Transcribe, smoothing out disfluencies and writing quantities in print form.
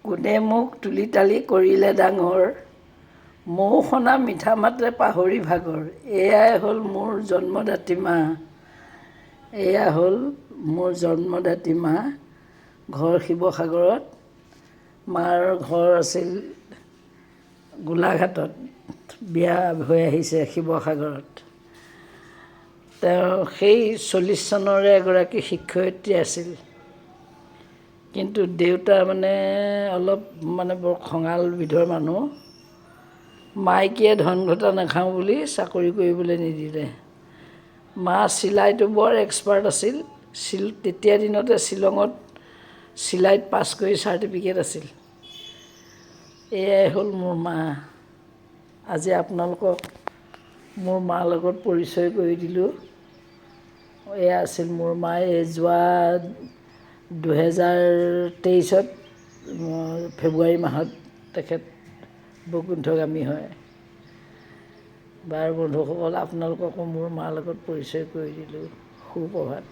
কোনে মোক তুলি তালি কৰিলে ডাঙৰ, মৌ সনা মিঠা মাতে পাহৰি ভাগৰ। এয়াই হ'ল মোৰ জন্মদাত্ৰী মা, এয়া হ'ল মোৰ জন্মদাত্ৰী মা। ঘৰ শিৱসাগৰত, মাৰ ঘৰ আছিল গোলাঘাটত, বিয়া হৈ আহিছে শিৱসাগৰত। তেওঁ সেই 40 চনৰে এগৰাকী শিক্ষয়িত্ৰী আছিল। কিন্তু দেউতা অলপ বৰ খঙাল বিধৰ মানুহ। মাইকীয়ে ধন ঘটা নাখাওঁ বুলি চাকৰি কৰিবলৈ নিদিলে। মা চিলাইটো বৰ এক্সপাৰ্ট আছিল। তেতিয়া দিনতে শ্বিলঙত চিলাইত পাছ কৰি চাৰ্টিফিকেট আছিল। এয়াই হ'ল মোৰ মা। আজি আপোনালোকক মোৰ মাৰ লগত পৰিচয় কৰি দিলোঁ। এয়া আছিল মোৰ মা। এই যোৱা 2023ত ফেব্ৰুৱাৰী মাহত তেখেত বৈকুণ্ঠগামী হয়। বাৰু বন্ধুসকল, আপোনালোককো মোৰ মাৰ লগত পৰিচয় কৰি দিলোঁ। সুপ্ৰভাত।